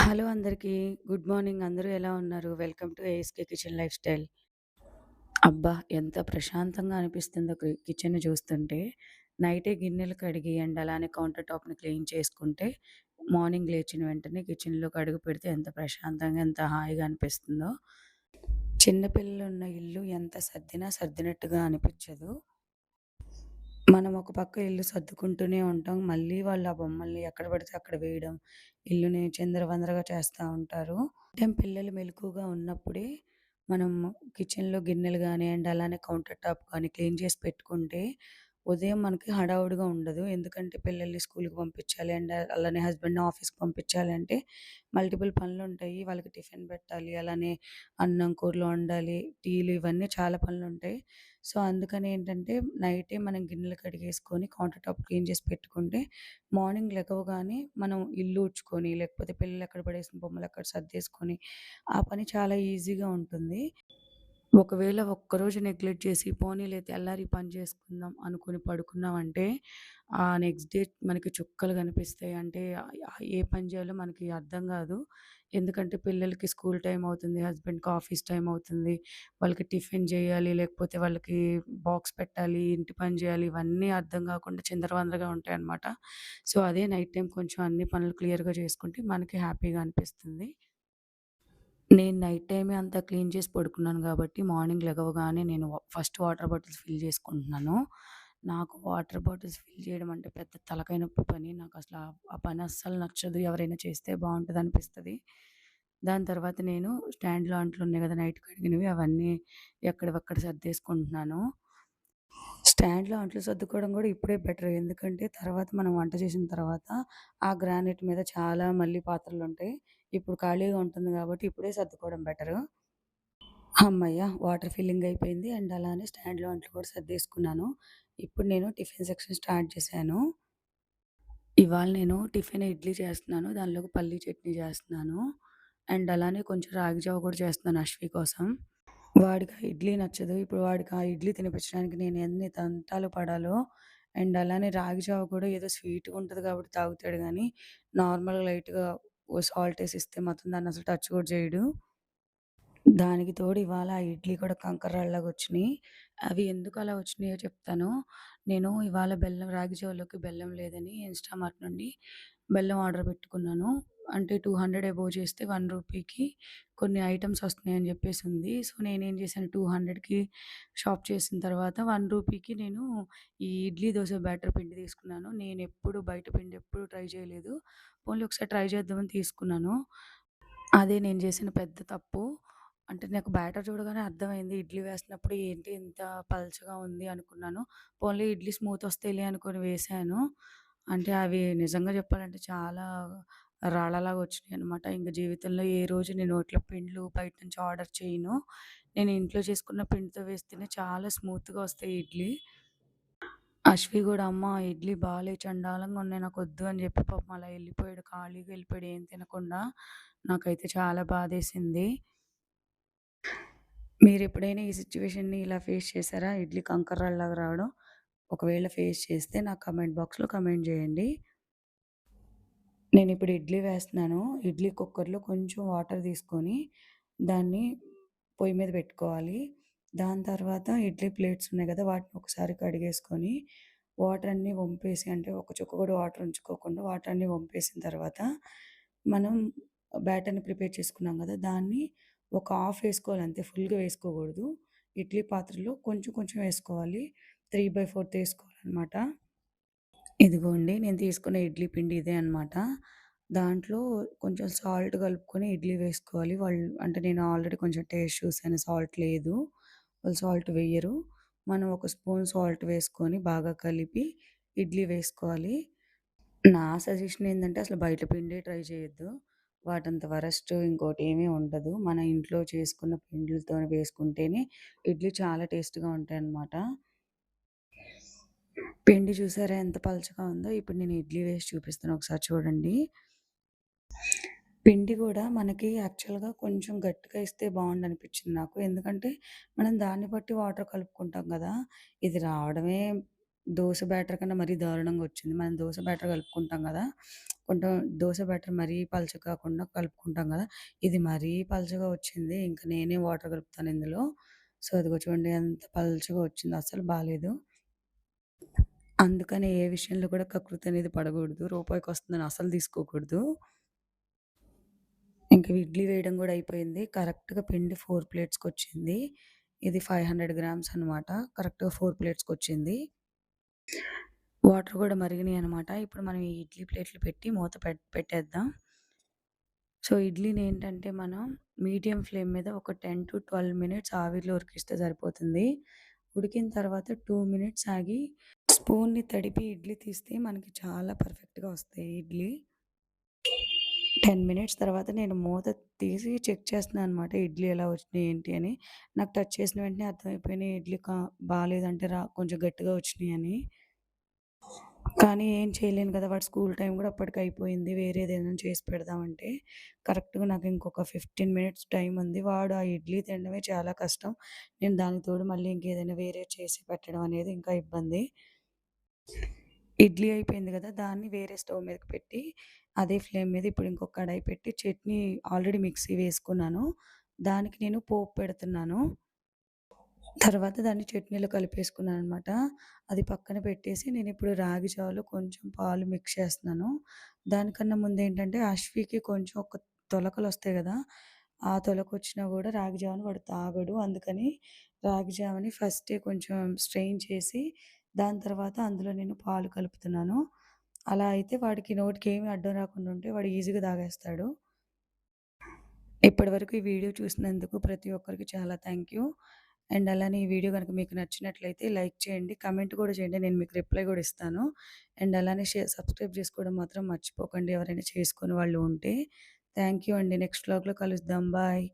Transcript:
Hello అందరికీ. Good morning. అందరూ ఎలా ఉన్నారు? Welcome to ASK kitchen life style. అబ్బా! ఎంత ప్రశాంతంగా అనిపిస్తుందో కిచెన్‌ని చూస్తుంటే. నైటే గిన్నెలు కడిగి అండ్ అలానే కౌంటర్ టాప్‌ని క్లీన్ చేసుకుంటే, మార్నింగ్ లేచిన వెంటనే కిచెన్‌లోకి అడుగు పెడితే ఎంత ప్రశాంతంగా, ఎంత హాయిగా అనిపిస్తుందో. చిన్న పిల్లలున్న ఇల్లు ఎంత సర్దినా సర్దినట్టుగా అనిపిచ్చదు. మనం ఒక పక్క ఇల్లు సర్దుకుంటూనే ఉంటాం. మళ్ళీ వాళ్ళు ఆ బొమ్మల్ని ఎక్కడ పడితే అక్కడ వేయడం, ఇల్లుని చిందరవందరగా చేస్తా ఉంటారు. పిల్లలు మెలకువగా ఉన్నప్పుడే మనం కిచెన్‌లో గిన్నెలు గాని, అండ్ అలానే కౌంటర్ టాప్ కానీ క్లీన్ చేసి పెట్టుకుంటే, ఉదయం మనకి హడావుడిగా ఉండదు. ఎందుకంటే పిల్లల్ని స్కూలుకి పంపించాలి అండ్ అలానే హస్బెండ్‌ని ఆఫీస్‌కి పంపించాలి అంటే మల్టిపుల్ పనులుంటాయి. వాళ్ళకి టిఫిన్ పెట్టాలి, అలానే అన్నం, కూరలు వండాలి, టీలు ఇవన్నీ చాలా పనులుంటాయి. సో, అందుకని ఏంటంటే నైటే మనం గిన్నెలు కడిగేసుకొని కౌంటర్ టాప్ క్లీన్ చేసి పెట్టుకుంటే మార్నింగ్ లెగవగానే మనం ఇల్లు ఊడ్చుకొని, లేకపోతే పిల్లలెక్కడ పడేసిన బొమ్మలక్కడ సర్దేసుకొని, ఆ పని చాలా ఈజీగా ఉంటుంది. ఒకవేళ ఒక్కరోజు నెగ్లెక్ట్ చేసి, పోనీలే తెల్లారి ఈ పని చేసుకుందాం అనుకుని పడుకున్నామంటే, నెక్స్ట్ డే మనకి చుక్కలు కనిపిస్తాయి. అంటే ఏ పని చేయాలో మనకి అర్థం కాదు. ఎందుకంటే పిల్లలకి స్కూల్ టైమ్ అవుతుంది, హస్బెండ్‌కి ఆఫీస్ టైమ్ అవుతుంది. వాళ్ళకి టిఫిన్ చేయాలి, లేకపోతే వాళ్ళకి బాక్స్ పెట్టాలి, ఇంటి పని చేయాలి, ఇవన్నీ అర్థం కాకుండా చిందరవందరగా ఉంటాయన్నమాట. సో, అదే నైట్ టైమ్ కొంచెం అన్ని పనులు క్లియర్‌గా చేసుకుంటే మనకి హ్యాపీగా అనిపిస్తుంది. నేను నైట్ టైమే అంతా క్లీన్ చేసి పడుకున్నాను గాబట్టి, మార్నింగ్ లెగవగానే నేను ఫస్ట్ వాటర్ బాటిల్స్ ఫిల్ చేసుకుంటున్నాను. నాకు వాటర్ బాటిల్స్ ఫిల్ చేయడం అంటే పెద్ద తలకాయ నొప్పి పని. నాకసల ఆ పని అస్సలు నచ్చదు. ఎవరైనా చేస్తే బావుంటదనిపిస్తది. దాని తర్వాత నేను స్టాండ్‌లో అంట్లున్నాయి గదా! నైట్ కడిగినవి అవన్నీ ఎక్కడివక్కడ సర్దేసుకుంటున్నాను. స్టాండ్‌లో అంట్లు సర్దుకోవడం గూడా ఇప్పుడే బెటర్. ఎందుకంటే తర్వాత మనం వంట చేసిన తర్వాత ఆ గ్రానైట్ మీద చాలా మళ్ళీ పాత్రలుంటాయి. ఇప్పుడు ఖాళీగా ఉంటుంది గాబట్టి ఇప్పుడే సర్దుకోవడం బెటరు. హమ్మయ్య! వాటర్ ఫిల్లింగ్ అయిపోయింది. అండ్ అలానే స్టాండ్‌లో అంట్లు కూడా సర్దేసుకున్నాను. ఇప్పుడు నేను టిఫిన్ సెక్షన్ స్టార్ట్ చేశాను. ఇవాళ నేను టిఫిన్ ఇడ్లీ చేస్తున్నాను. దానిలోకి పల్లీ చట్నీ చేస్తున్నాను. అండ్ అలానే కొంచెం రాగి జావ కూడా చేస్తున్నాను అశ్వి కోసం. వాడికి ఆ ఇడ్లీ నచ్చదు. ఇప్పుడు వాడికి ఆ ఇడ్లీ తినిపించడానికి నేను ఎన్ని తంటాలు పడాలో. అండ్ అలానే రాగి జావ కూడా ఏదో స్వీట్‌గా ఉంటది కాబట్టి తాగుతాడు గానీ, నార్మల్‌గా లైట్‌గా సాల్ట్ ఏసిస్తే మాత్రం దాన్నసలు టచ్ కూడా చేయడు. దానికి తోడు ఇవాళ ఆ ఇడ్లీ కూడా కంకర్రాళ్ళలాగొచ్చినియి. అవి ఎందుకలా వచ్చినాయో చెప్తాను. నేను ఇవాళ రాగి జావలోకి బెల్లం లేదని ఇన్‌స్టామార్ట్ నుండి బెల్లం ఆర్డర్ పెట్టుకున్నాను. అంటే 200 అబోవ్ చేస్తే రూ. 1కి కొన్ని ఐటెమ్స్ వస్తున్నాయని చెప్పేసుంది. సో, నేనేం చేశాను 200కి షాప్ చేసిన తర్వాత రూ. 1కి నేను ఈ ఇడ్లీ, దోస బ్యాటర్ పిండి తీసుకున్నాను. నేనెప్పుడు బయట పిండి ఎప్పుడు ట్రై చేయలేదు. పోన్లే ఒకసారి ట్రై చేద్దామని తీసుకున్నాను. అదే నేను చేసిన పెద్ద తప్పు. అంటే నాకు బ్యాటర్ చూడగానే అర్థమైంది. ఇడ్లీ వేస్తున్నప్పుడు ఏంటి ఇంత పల్చగా ఉంది అనుకున్నాను. పోన్లే ఇడ్లీ స్మూత్ వస్తాయిలే అనుకోని వేశాను. అంటే అవి నిజంగా చెప్పాలంటే చాలా రాళ్ళలాగా వచ్చినాయన్నమాట. ఇంక జీవితంలో ఏ రోజు నేను ఇట్లా పిండ్లు బయట నుంచి ఆర్డర్ చేయను. నేను ఇంట్లో చేసుకున్న పిండితో వేస్తేనే చాలా స్మూత్‌గా వస్తాయి ఇడ్లీ. అశ్వి గూడా అమ్మ ఇడ్లీ బాలే చండాలంగా ఉన్నాయి నాకొద్దు అని జెప్పి పాపం అలా ఎళ్ళిపోయాడు. ఖాళీగా ఎళ్ళిపోయాడు ఏం తినకుండా. నాకైతే చాలా బాధేసింది. మీరెప్పుడైనా ఈ సిట్యుయేషన్‌ని ఇలా ఫేస్ చేసారా? ఇడ్లీ కంకర్రాల్లాగా రావడం. ఒకవేళ ఫేస్ చేస్తే నాకు కామెంట్ బాక్స్‌లో కామెంట్ జేయండి. నేనిప్పుడు ఇడ్లీ వేస్తున్నాను. ఇడ్లీ కుక్కర్‌లో కొంచెం వాటర్ తీసుకొని, దాన్ని పొయ్యి మీద పెట్టుకోవాలి. దాని తర్వాత ఇడ్లీ ప్లేట్స్ ఉన్నాయి గదా! వాటిని ఒకసారి కడిగేసుకొని, వాటర్ అన్నీ వంపేసి అంటే ఒక చుక్క కూడా వాటర్ ఉంచుకోకుండా వాటర్ అన్నీ వంపేసిన తర్వాత, మనం బ్యాటర్‌ని ప్రిపేర్ చేసుకున్నాం గదా! దాన్ని ఒక హాఫ్ ఏసుకోవాలి అంతే. ఫుల్‌గా వేసుకోకూడదు. ఇడ్లీ పాత్రలో కొంచెం కొంచెం వేసుకోవాలి. 3/4 ఏసుకోవాలనమాట. ఇదిగోండి నేను తీసుకున్న ఇడ్లీ పిండి ఇదే అనమాట. దాంట్లో కొంచెం సాల్ట్ కలుపుకొని ఇడ్లీ వేసుకోవాలి. అంటే నేను ఆల్రెడీ కొంచెం టేస్ట్ చూసాను సాల్ట్ లేదు. వాళ్ళు సాల్ట్ వెయ్యరు. మనం ఒక స్పూన్ సాల్ట్ వేసుకొని బాగా కలిపి ఇడ్లీ వేసుకోవాలి. నా సజెషన్ ఏందంటే అసలు బయట పిండే ట్రై చేయొద్దు. వాటంత వరస్ట్ ఇంకోటి ఏమీ ఉండదు. మన ఇంట్లో చేసుకున్న పిండిలతోని వేసుకుంటేనే ఇడ్లీ చాలా టేస్ట్‌గా ఉంటాయన్నమాట. పిండి చూసారా ఎంత పలచగా ఉందో? ఇప్పుడు నేను ఇడ్లీ వేసి చూపిస్తాను ఒకసారి చూడండి. పిండి గూడా మనకి యాక్చువల్‌గా కొంచెం గట్టిగా ఇస్తే బావుండనిపించింది నాకు. ఎందుకంటే మనం దాన్ని బట్టి వాటర్ కలుపుకుంటాం గదా! ఇది రావడమే దోస బ్యాటర్ కన్నా మరీ దారుణంగా వచ్చింది. మనం దోస బ్యాటర్ కలుపుకుంటాం గదా! కొంచెం దోస బ్యాటర్ మరీ పలచగా కాకుండా కలుపుకుంటాం గదా! ఇది మరీ పలచగా వచ్చింది. ఇంక నేనే వాటర్ కలుపుతాను ఇందులో. సో, అదిగో చూడండి ఎంత పలచగా వచ్చిందో అస్సలు బాలేదు. అందుకని ఏ విషయంలో కూడా కకృతి అనేది పడకూడదు. రూపాయికొస్తుందని అసలు తీసుకోకూడదు. ఇంక ఇడ్లీ వేయడం గూడా అయిపోయింది. కరెక్ట్‌గా పిండి 4 ప్లేట్స్‌కొచ్చింది. ఇది 500 గ్రామ్స్ అనమాట. కరెక్ట్‌గా 4 ప్లేట్స్‌కొచ్చింది. వాటర్ గూడా మరిగినియనమాట. ఇప్పుడు మనం ఈ ఇడ్లీ ప్లేట్లు పెట్టి మూత పెట్టేద్దాం. సో, ఇడ్లీనేంటంటే మనం మీడియం ఫ్లేమ్ మీద ఒక 10-12 మినిట్స్ ఆవిరిలో ఉడికిస్తే సరిపోతుంది. ఉడికిన తర్వాత 2 మినిట్స్ ఆగి స్పూన్‌ని తడిపి ఇడ్లీ తీస్తే మనకి చాలా పర్ఫెక్ట్‌గా వస్తాయి ఇడ్లీ. 10 మినిట్స్ తర్వాత నేను మూత తీసి చెక్ చేస్తున్నాననమాట. ఇడ్లీ ఎలా వచ్చినాయి ఏంటి అని. నాకు టచ్ చేసిన వెంటనే అర్థమైపోయినాయి ఇడ్లీ బాలేదంటే కొంచెం గట్టిగా వచ్చినాయని. కానీ ఏం చేయలేను కదా! వాడి స్కూల్ టైమ్ గూడా అప్పటికయిపోయింది. వేరేదేదైనా చేసి పెడదామంటే, కరెక్ట్‌గా నాకు ఇంకొక 15 మినిట్స్ టైమ్ ఉంది. వాడు ఆ ఇడ్లీ తినడమే చాలా కష్టం. నేను దానికి తోడు మళ్ళీ ఇంకేదైనా వేరేది చేసి పెట్టడం అనేది ఇంకా ఇబ్బంది. ఇడ్లీ అయిపోయింది గదా! దాన్ని వేరే స్టవ్ మీదకి పెట్టి, అదే ఫ్లేమ్ మీద ఇప్పుడు ఇంకొక కడాయి పెట్టి చట్నీ ఆల్రెడీ మిక్సీ వేసుకున్నాను. దానికి నేను పోపు పెడుతున్నాను. తర్వాత దాన్ని చట్నీలో కలిపేసుకున్నాననమాట. అది పక్కన పెట్టేసి నేనిప్పుడు రాగి జావలో కొంచెం పాలు మిక్స్ చేస్తున్నాను. దానికన్నా ముందేంటంటే అశ్వికి కొంచెం ఒక తొలకలొస్తాయి గదా! ఆ తొలకొచ్చినా గూడా రాగి జావని వాడు తాగడు. అందుకని రాగి జావని ఫస్టే కొంచెం స్ట్రెయిన్ చేసి, దాని తర్వాత అందులో నేను పాలు కలుపుతున్నాను. అలా అయితే వాడికి నోటికేమి అడ్డం రాకుండా ఉంటే వాడు ఈజీగా తాగేస్తాడు. ఇప్పటివరకు ఈ వీడియో చూసినందుకు ప్రతి ఒక్కరికి చాలా థ్యాంక్ యూ. అండ్ అలానే ఈ వీడియో గనుక మీకు నచ్చినట్లయితే లైక్ చేయండి. కామెంట్ కూడా చేయండి. నేను మీకు రిప్లై కూడా ఇస్తాను. అండ్ అలానే సబ్స్క్రైబ్ చేసుకోవడం మాత్రం మర్చిపోకండి ఎవరైనా చేసుకొని వాళ్ళు ఉంటే. థ్యాంక్ యూ అండి. నెక్స్ట్ వ్లాగ్‌లో కలుద్దాం. బాయ్.